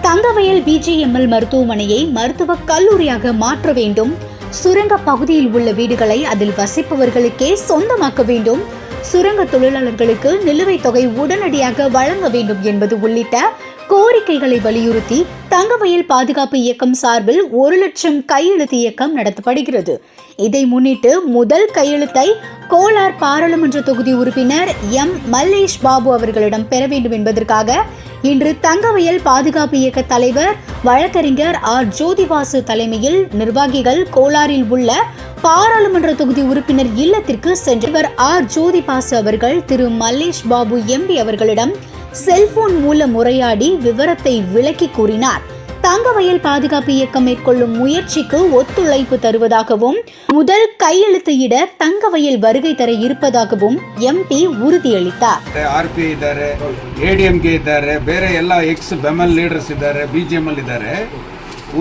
Thangavayal BGML மருத்துவமனையை மருத்துவக் கல்லூரியாக மாற்ற வேண்டும். சுரங்க பகுதியில் உள்ள வீடுகளை அதில் வசிப்பவர்களுக்கே சொந்தமாக்க வேண்டும். சுரங்க தொழிலாளர்களுக்கு நிலுவைத் தொகை உடனடியாக வழங்க வேண்டும் என்பது உள்ளிட்ட கோரிக்கைகளை வலியுறுத்தி தங்கவயல் பாதுகாப்பு இயக்கம் சார்பில் 1,00,000 கையெழுத்து இயக்கம் நடத்தப்படுகிறது. இதை முன்னிட்டு முதல் கையெழுத்தை கோலார் பாராளுமன்ற தொகுதி உறுப்பினர் எம். மல்லேஷ் பாபு அவர்களிடம் பெற வேண்டும் என்பதற்காக இன்று தங்கவயல் பாதுகாப்பு இயக்க தலைவர் வழக்கறிஞர் ஆர். ஜோதிவாசு தலைமையில் நிர்வாகிகள் கோலாரில் உள்ள பாராளுமன்ற தொகுதி உறுப்பினர் இல்லத்திற்கு சென்றவர் ஆர். ஜோதிபாசு அவர்கள் திரு மல்லேஷ் பாபு எம்பி அவர்களிடம் செல்போன் மூலம் உரையாடி விவரத்தை விளக்கி கூறினார். தங்கவயல் பாதுகாப்பு இயக்கம் மேற்கொள்ளும் முயற்சிக்கு ஒத்துழைப்பு தருவதாகவும் முதல் கையெழுத்து இட தங்கவயல் வருகை தர இருப்பதாகவும் எம்பி ಉறுದಿಯಲ್ಲಿದ್ದಾರೆ. ಆರ್ಪಿ ಇದ್ದಾರೆ, ಎಡಿಎಂಕೆ ಇದ್ದಾರೆ, ಬೇರೆ ಎಲ್ಲ ಎಕ್ಸ್ ಬೆಮಲ್ ಲೀಡರ್ಸ್ ಇದ್ದಾರೆ, ಬಿಜಿಎಂಎಲ್ ಇದ್ದಾರೆ.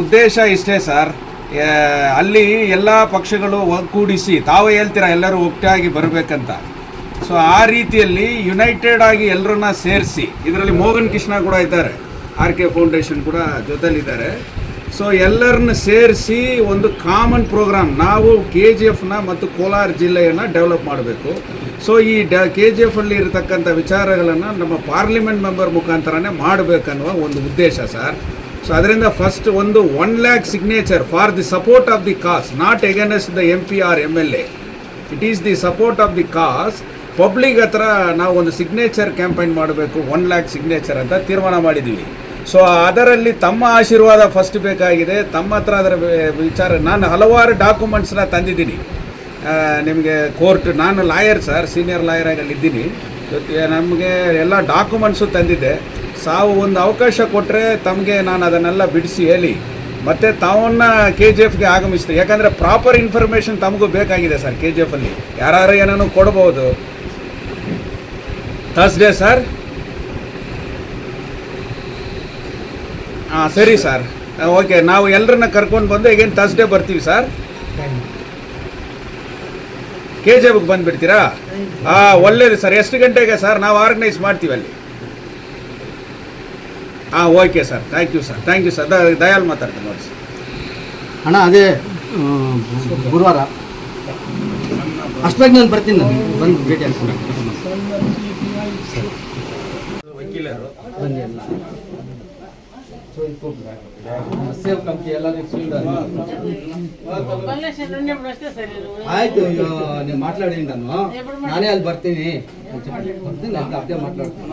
ಉದ್ದೇಶ ಇಷ್ಟೇ ಸರ್, ಅಲ್ಲಿ ಎಲ್ಲ ಪಕ್ಷಗಳು ಒಗ್ಗೂಡಿಸಿ ತಾವೇ ಹೇಳ್ತೀರಾ ಎಲ್ಲರೂ ಒಟ್ಟಾಗಿ ಬರಬೇಕಂತ. ಸೊ ಆ ರೀತಿಯಲ್ಲಿ ಯುನೈಟೆಡ್ ಆಗಿ ಎಲ್ಲರನ್ನ ಸೇರಿಸಿ, ಇದರಲ್ಲಿ ಮೋಹನ್ ಕೃಷ್ಣ ಕೂಡ ಇದ್ದಾರೆ, ಆರ್.ಕೆ. ಫೌಂಡೇಶನ್ ಕೂಡ ಜೊತೆಲಿದ್ದಾರೆ. ಸೊ ಎಲ್ಲರನ್ನ ಸೇರಿಸಿ ಒಂದು ಕಾಮನ್ ಪ್ರೋಗ್ರಾಮ್ ನಾವು KGFನ ಮತ್ತು ಕೋಲಾರ ಜಿಲ್ಲೆಯನ್ನು ಡೆವಲಪ್ ಮಾಡಬೇಕು. ಸೊ ಈ KGF ಅಲ್ಲಿ ಇರತಕ್ಕಂಥ ವಿಚಾರಗಳನ್ನು ನಮ್ಮ ಪಾರ್ಲಿಮೆಂಟ್ ಮೆಂಬರ್ ಮುಖಾಂತರನೇ ಮಾಡಬೇಕನ್ನುವ ಒಂದು ಉದ್ದೇಶ ಸರ್. ಸೊ ಅದರಿಂದ ಫಸ್ಟ್ ಒಂದು 1,00,000 signature for the support of the cos, not against the MP or MLA. It is the support of the cos. Public ಹತ್ರ ನಾವು ಒಂದು ಸಿಗ್ನೇಚರ್ ಕ್ಯಾಂಪೈನ್ ಮಾಡಬೇಕು, 1,00,000 ಸಿಗ್ನೇಚರ್ ಅಂತ ತೀರ್ಮಾನ ಮಾಡಿದ್ದೀವಿ. ಸೊ ಅದರಲ್ಲಿ ತಮ್ಮ ಆಶೀರ್ವಾದ ಫಸ್ಟ್ ಬೇಕಾಗಿದೆ. ತಮ್ಮ ಹತ್ರ ಅದರ ವಿಚಾರ, ನಾನು ಹಲವಾರು ಡಾಕ್ಯುಮೆಂಟ್ಸ್ನ ತಂದಿದ್ದೀನಿ ನಿಮಗೆ ಕೋರ್ಟ್. ನಾನು ಲಾಯರ್ ಸರ್, ಸೀನಿಯರ್ ಲಾಯರ್ ಆಗಿ ಅಲ್ಲಿದ್ದೀನಿ. ನಮಗೆ ಎಲ್ಲ ಡಾಕ್ಯುಮೆಂಟ್ಸು ತಂದಿದ್ದೆ. ಒಂದು ಅವಕಾಶ ಕೊಟ್ಟರೆ ತಮಗೆ ನಾನು ಅದನ್ನೆಲ್ಲ ಬಿಡಿಸಿ ಹೇಳಿ ಮತ್ತು ತಾವನ್ನ KGFಗೆ ಆಗಮಿಸ್ತೀವಿ. ಯಾಕಂದರೆ ಪ್ರಾಪರ್ ಇನ್ಫಾರ್ಮೇಷನ್ ತಮಗೂ ಬೇಕಾಗಿದೆ ಸರ್. KGFಲ್ಲಿ ಯಾರು ಏನೋ ಕೊಡ್ಬೋದು. Thursday sir? ಹಾಂ ಸರಿ ಸರ್, ಓಕೆ. ನಾವು ಎಲ್ಲರನ್ನ ಕರ್ಕೊಂಡು ಬಂದು ಈಗೇನು ಥರ್ಸ್ಡೇ ಬರ್ತೀವಿ ಸರ್. KGFಗೆ ಬಂದುಬಿಡ್ತೀರಾ? ಒಳ್ಳೇದು ಸರ್. ಎಷ್ಟು ಗಂಟೆಗೆ ಸರ್? ನಾವು ಆರ್ಗನೈಸ್ ಮಾಡ್ತೀವಿ ಅಲ್ಲಿ. Okay sir, thank you sir, thank you sir. Dayal ಮಾತಾಡ್ತೀನಿ ನೋಡಿ ಸರ್. ಅಣ್ಣ ಅದೇ ಗುರುವಾರ ಅಷ್ಟಾಗಿ ನಾನು ಬರ್ತೀನಿ, ನಾನು ಬಂದು ಭೇಟಿ ಆಗ್ತೀನಿ. ವಕೀಲರು ಸೇವ್ ಕಂಪ್ನಿ ಎಲ್ಲರಿಗೂ ಆಯ್ತು. ನೀವು ಮಾತಾಡಿ, ನಾನೇ ಅಲ್ಲಿ ಬರ್ತೀನಿ ಅದೇ ಮಾತಾಡ್ತೀನಿ.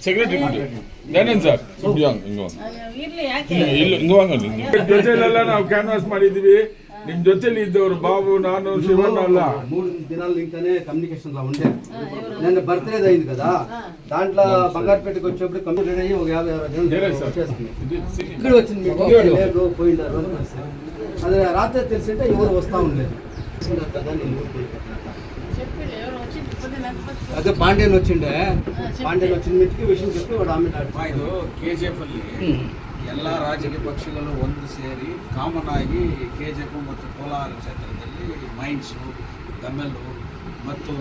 ಸೆಕ್ರೆಟರಿ ಜೊತೆಲೆಲ್ಲ ನಾವು ಕ್ಯಾನ್ವಾಸ್ ಮಾಡಿದೀವಿ. ನಿಮ್ ಜೊತೆಲಿ ಇದ್ದವರು ಬಾಬು, ನಾನು, ಶಿವಣ್ಣ ಅಲ್ಲ 3 ದಿనాల ఇంకానే కమ్యూనికేషన్ లో ఉండే. నేను బర్త్డే అయింది కదా, దాంట్లో బంగారుపేటకి వచ్చేప్పుడు కంప్యూటర్ అయ్యి ఒక 50 ఇక్కడ వచ్చింది లేదు పోయిండారు అని అది రాత్రి తెలిసింటే ఎవరు వస్తూ ఉండలేదు కదా. అదే పాండ్యన్ వచ్చిండే, పాండ్యన్ వచ్చిన మీటికి విషయం చెప్పి వాడు ఆమె ಇದು KGF ಅಲ್ಲಿ ಎಲ್ಲ ರಾಜಕೀಯ ಪಕ್ಷಗಳು ಒಂದು ಸೇರಿ ಕಾಮನ್ ಆಗಿ KGF ಮತ್ತು ಕೋಲಾರ ಕ್ಷೇತ್ರದಲ್ಲಿ ಮೈನ್ಸು, ಗಮ್ಮೆಲ್ಲು ಮತ್ತು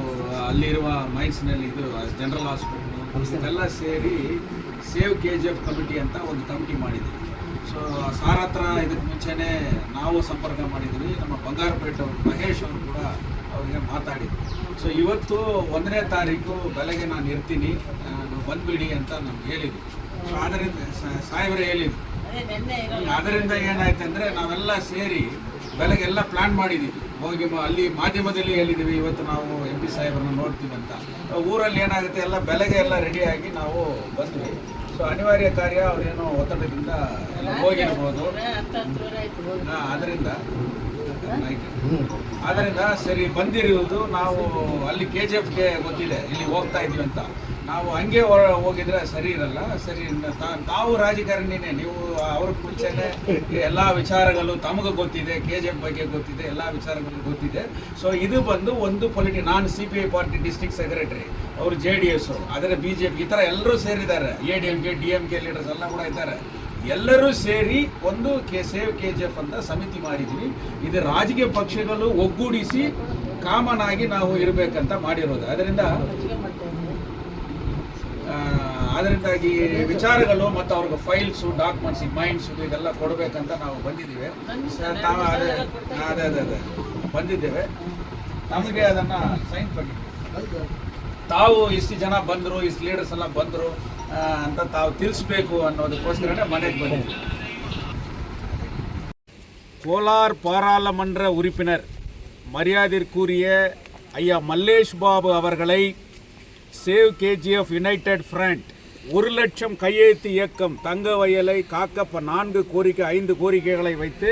ಅಲ್ಲಿರುವ ಮೈನ್ಸ್ನಲ್ಲಿ ಇದು ಜನರಲ್ ಹಾಸ್ಪಿಟಲ್ ಇದೆಲ್ಲ ಸೇರಿ ಸೇವ್ KGF ಕಮಿಟಿ ಅಂತ ಒಂದು ಕಮಿಟಿ ಮಾಡಿದ್ದೀವಿ. ಸೊ ಸಾರ್ ಹತ್ರ ಇದಕ್ಕೆ ಮುಂಚೆನೇ ನಾವು ಸಂಪರ್ಕ ಮಾಡಿದ್ದೀವಿ. ನಮ್ಮ ಬಂಗಾರಪೇಟೆ ಅವರು ಮಹೇಶ್ ಅವರು ಕೂಡ ಅವರಿಗೆ ಮಾತಾಡಿದ್ರು. ಸೊ ಇವತ್ತು 1ನೇ ತಾರೀಕು ಬೆಳಗ್ಗೆ ನಾನು ಇರ್ತೀನಿ, ಬಂದುಬಿಡಿ ಅಂತ ನಮ್ಗೆ ಹೇಳಿದ್ರು. ಸೊ ಅದರಿಂದ ಸಾಹೇಬರೇ ಹೇಳಿದ್ರು. ಅದರಿಂದ ಏನಾಯ್ತು ಅಂದರೆ ನಾವೆಲ್ಲ ಸೇರಿ ಬೆಳಗ್ಗೆ ಎಲ್ಲ ಪ್ಲ್ಯಾನ್ ಮಾಡಿದ್ದೀವಿ. ಹೋಗಿ ಅಲ್ಲಿ ಮಾಧ್ಯಮದಲ್ಲಿ ಹೇಳಿದ್ದೀವಿ ಇವತ್ತು ನಾವು MP ಸಾಹೇಬ್ರನ್ನ ನೋಡ್ತೀವಿ ಅಂತ. ಊರಲ್ಲಿ ಏನಾಗುತ್ತೆ ಎಲ್ಲ ಬೆಳಗ್ಗೆ ಎಲ್ಲ ರೆಡಿಯಾಗಿ ನಾವು ಬಂದ್ವಿ. ಸೊ ಅನಿವಾರ್ಯ ಕಾರ್ಯ ಅವರೇನೋ ಒತ್ತಡದಿಂದ ಎಲ್ಲ ಹೋಗಿರ್ಬೋದು. ಅದರಿಂದ ಸರಿ ಬಂದಿರುವುದು ನಾವು ಅಲ್ಲಿ KGFಗೆ ಗೊತ್ತಿದೆ ಇಲ್ಲಿ ಹೋಗ್ತಾ ಇದ್ದೀವಿ ಅಂತ. ನಾವು ಹಂಗೆ ಹೋಗಿದ್ರೆ ಸರಿ ಇರಲ್ಲ. ಸರಿ, ತಾವು ರಾಜಕಾರಣಿನೇ, ನೀವು ಅವ್ರಿಗೆ ಮುಂಚೆನೆ ಎಲ್ಲ ವಿಚಾರಗಳು ತಮಗೆ ಗೊತ್ತಿದೆ, KGF ಬಗ್ಗೆ ಗೊತ್ತಿದೆ, ಎಲ್ಲ ವಿಚಾರಗಳು ಗೊತ್ತಿದೆ. ಸೊ ಇದು ಬಂದು ಒಂದು ನಾನು CPI ಪಾರ್ಟಿ ಡಿಸ್ಟ್ರಿಕ್ಟ್ ಸೆಕ್ರೆಟರಿ, ಅವರು JDS, ಅದರ BJP, ಈ ಥರ ಎಲ್ಲರೂ ಸೇರಿದ್ದಾರೆ. ADMK DMK ಲೀಡರ್ಸ್ ಎಲ್ಲ ಕೂಡ ಇದ್ದಾರೆ. ಎಲ್ಲರೂ ಸೇರಿ ಒಂದು ಸೇವ್ KGF ಅಂತ ಸಮಿತಿ ಮಾಡಿದ್ವಿ. ಇದು ರಾಜಕೀಯ ಪಕ್ಷಗಳು ಒಗ್ಗೂಡಿಸಿ ಕಾಮನ್ ಆಗಿ ನಾವು ಇರಬೇಕಂತ ಮಾಡಿರೋದು. ಅದರಿಂದ ಅದರಿಂದಾಗಿ ವಿಚಾರಗಳು ಮತ್ತು ಅವ್ರಿಗೆ ಫೈಲ್ಸು ಡಾಕ್ಯುಮೆಂಟ್ಸ್ ಮೈಂಡ್ಸ್ ಇದೆಲ್ಲ ಕೊಡಬೇಕಂತ ನಾವು ಬಂದಿದ್ದೀವಿ ತಾವು ಅದೇ ಬಂದಿದ್ದೇವೆ. ನಮಗೆ ಅದನ್ನು ಸೈನ್ ಕೊಟ್ಟಿದ್ದೀವಿ. ತಾವು ಇಷ್ಟು ಜನ ಬಂದರು, ಇಷ್ಟು ಲೀಡರ್ಸ್ ಎಲ್ಲ ಬಂದರು ಅಂತ ತಾವು ತಿಳಿಸ್ಬೇಕು ಅನ್ನೋದಕ್ಕೋಸ್ಕರನೇ ಮನೆಗೆ ಬಂದಿದ್ದೀವಿ. கோலார் பாராளுமன்ற உறுப்பினர் மரியாதைக்குரிய ஐயா மல்லேஷ் பாபு அவர்களை சேவ் கேஜிஎஃப் யுனைடெட் ஃப்ரண்ட் 1,00,000 கையெழுத்து இயக்கம் தங்க வயலை காக்க 5 கோரிக்கைகளை வைத்து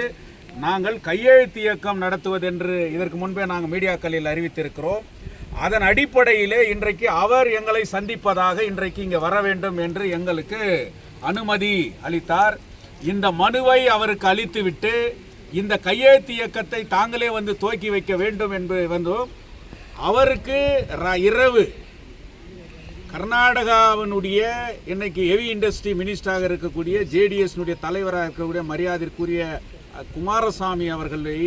நாங்கள் கையெழுத்து இயக்கம் நடத்துவதென்று இதற்கு முன்பே நாங்கள் மீடியாக்களில் அறிவித்திருக்கிறோம். அதன் அடிப்படையிலே இன்றைக்கு அவர் எங்களை சந்திப்பதாக இன்றைக்கு இங்கே வர வேண்டும் என்று எங்களுக்கு அனுமதி அளித்தார். இந்த மனுவை அவருக்கு அளித்துவிட்டு இந்த கையெழுத்து இயக்கத்தை தாங்களே வந்து துவக்கி வைக்க வேண்டும் என்று வந்தோம். அவருக்கு இரவு கர்நாடகாவினுடைய இன்னைக்கு ஹெவி இண்டஸ்ட்ரி மினிஸ்டராக இருக்கக்கூடிய ஜேடிஎஸ்னுடைய தலைவராக இருக்கக்கூடிய மரியாதைக்குரிய குமாரசாமி அவர்களை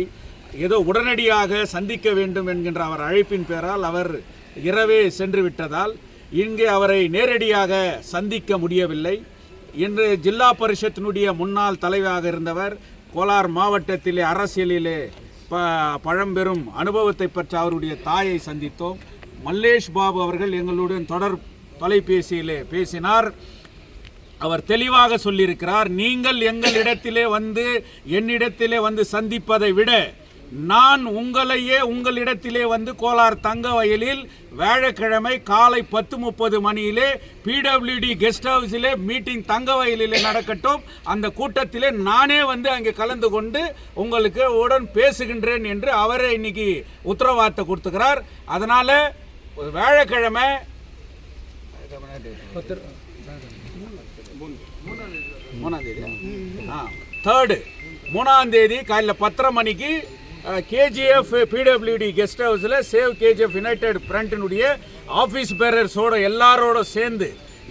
ஏதோ உடனடியாக சந்திக்க வேண்டும் என்கின்ற அவர் அழைப்பின் பேரால் அவர் இரவே சென்று விட்டதால் இங்கே அவரை நேரடியாக சந்திக்க முடியவில்லை. இன்று ஜில்லா பரிஷத்தினுடைய முன்னாள் தலைவராக இருந்தவர், கோலார் மாவட்டத்திலே அரசியலிலே பழம்பெரும் அனுபவத்தை பெற்ற அவருடைய தாயை சந்தித்தோம். மல்லேஷ் பாபு அவர்கள் எங்களுடன் தொலைபேசியிலே பேசினார். அவர் தெளிவாக சொல்லியிருக்கிறார், நீங்கள் என்னிடத்திலே வந்து சந்திப்பதை விட நான் உங்களிடத்திலே வந்து கோலார் தங்க வயலில் வியாழக்கிழமை காலை 10:30 மணியிலே பிடபிள்யூடி கெஸ்ட் ஹவுஸிலே மீட்டிங் தங்க வயலிலே நடக்கட்டும், அந்த கூட்டத்திலே நானே வந்து அங்கே கலந்து கொண்டு உங்களுக்கு உடன் பேசுகின்றேன் என்று அவரே இன்னைக்கு உத்தரவாதத்தை கொடுத்துக்கிறார். அதனால வியாழக்கிழமை 3ஆம் தேதி காலையில் 10:30 மணிக்கு கேஜிஎஃப் பிடபிள்யூடி கெஸ்ட் ஹவுஸில் சேவ் கேஜிஎஃப் யுனைடெட் ஃப்ரண்ட்டினுடைய ஆஃபீஸ் பேரர்ஸோட எல்லாரோட சேர்ந்து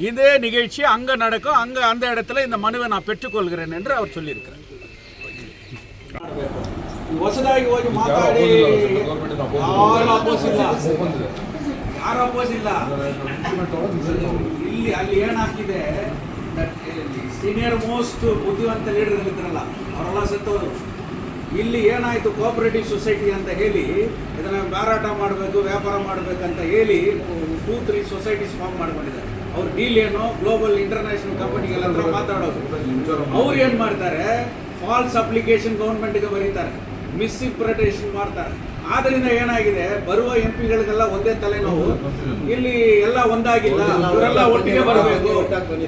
இதே நிகழ்ச்சி அங்கே நடக்கும். அந்த இடத்துல இந்த மனுவை நான் பெற்றுக்கொள்கிறேன் என்று அவர் சொல்லியிருக்கிறார். ಹೊಸದಾಗಿ ಹೋಗಿ ಮಾತಾಡಿ ಯಾರು ಅಪೋಸ್ ಇಲ್ಲ. ಅಲ್ಲಿ ಏನಾಗ್ತಿದೆ, ಸೀನಿಯರ್ ಮೋಸ್ಟ್ ಬುದ್ಧಿವಂತ ಲೀಡರ್ ಇದ್ರಲ್ಲ ಅವರೆಲ್ಲ ಸತ್ತವರು. ಇಲ್ಲಿ ಏನಾಯಿತು, ಕೋಆಪರೇಟಿವ್ ಸೊಸೈಟಿ ಅಂತ ಹೇಳಿ ಇದನ್ನು ಮಾರಾಟ ಮಾಡಬೇಕು, ವ್ಯಾಪಾರ ಮಾಡಬೇಕಂತ ಹೇಳಿ 2-3 ಸೊಸೈಟೀಸ್ ಫಾರ್ಮ್ ಮಾಡ್ಕೊಂಡಿದ್ದಾರೆ. ಅವ್ರ ಡೀಲ್ ಏನು, ಗ್ಲೋಬಲ್ ಇಂಟರ್ನ್ಯಾಷನಲ್ ಕಂಪನಿಗೆಲ್ಲ ಮಾತಾಡೋದು. ಅವ್ರು ಏನು ಮಾಡ್ತಾರೆ, ಫಾಲ್ಸ್ ಅಪ್ಲಿಕೇಶನ್ ಗೌರ್ಮೆಂಟ್ಗೆ ಬರೀತಾರೆ, ಮಿಸ್ಇಂಟರ್ಪ್ರಿಟೇಷನ್ ಮಾಡ್ತಾರೆ. ಆದ್ರಿಂದ ಏನಾಗಿದೆ, ಬರುವ ಎಂಪಿಗಳಿಗೆಲ್ಲ ಒಂದೇ ತಲೆನೋವು. ಇಲ್ಲಿ ಎಲ್ಲ ಒಂದಾಗಿಲ್ಲ, ಇವರೆಲ್ಲ ಒಟ್ಟಿಗೆ ಬರಬೇಕು,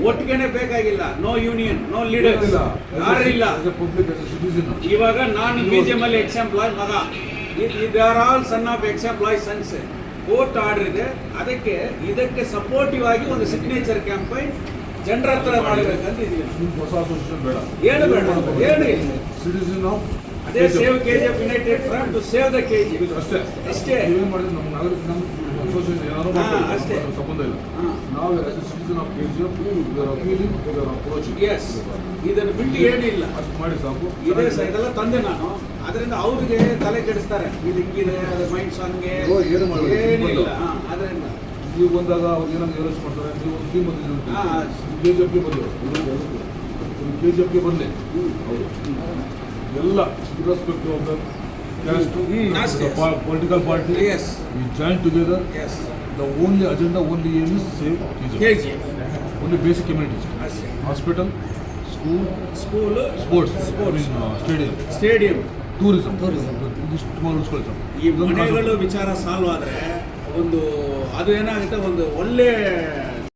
ಒಟ್ಟಿಗೆನೆ ಬೇಕಾಗಿಲ್ಲ. ನೋ ಯೂನಿಯನ್, ನೋ ಲೀಡರ್ಸ್, ಯಾರು ಇಲ್ಲ. ಇವಾಗ ನಾನು BJML ಎಕ್ಸಾಂಪ್ಲಾಯ್ ಮಗ, they are all son of ex employee sons. Court order ಇದೆ, ಇದಕ್ಕೆ ಸಪೋರ್ಟಿವ್ ಆಗಿ ಒಂದು ಸಿಗ್ನೇಚರ್ ಕ್ಯಾಂಪೈನ್ ಜನರ ಹತ್ರ ಮಾಡಬೇಕಂತ ಇದೀವಿ. ಏನು ಬೇಡ, ಏನು ಇಲ್ಲ. ಅದೇ save KGF united front to save the KGF ಅಷ್ಟೇ. ಅಷ್ಟೇ ಸಂಬಂಧ ಇಲ್ಲ. ನಾವು ಸಿಟಿಸನ್ ಆಫ್ ಕೆಜಿಎಫ್ ಎಸ್, ಇದನ್ನು ಬಿಟ್ಟು ಏನಿಲ್ಲ, ಅಷ್ಟು ಮಾಡಿ ಸಾಕು. ಇದೆಲ್ಲ ತಂದೆ ನಾನು. ಅದರಿಂದ ಅವ್ರಿಗೆ ತಲೆ ಕೆಡಿಸ್ತಾರೆ, ಇದು ಹಿಂಗಿದೆ, ಅದು ಮೈಂಡ್ಸ್ ಹಂಗೆ ಏನಿಲ್ಲ. ಅದರಿಂದ ನೀವು ಬಂದಾಗ ಅವ್ರು ಏನಾದ್ರು ಯೋಚನೆ ಮಾಡ್ತಾರೆ. ನೀವು ಒಂದು ಟೀಮ್ ಬಂದಿದ್ದೀವಿ, ಕೆಜಿಎಫ್ಗೆ ಬಂದರು, ಕೆಜಿಎಫ್ಗೆ ಬರಲಿ ಅವರು ಎಲ್ಲ irrespective of the caste, political party. Yes, we join together. Yes, the only agenda, only aim is save KGF. Only basic amenities, hospital, school, sports, stadium, tourism. ಇದಿಷ್ಟು ತುಂಬ ಉಳಿಸ್ಕೊಳ್ತಾರೆ. ಈ ಮನೆಗಳು ವಿಚಾರ ಸಾಲ್ವ್ ಆದರೆ ಒಂದು ಅದು ಏನಾಗುತ್ತೆ, ಒಂದು ಒಳ್ಳೆ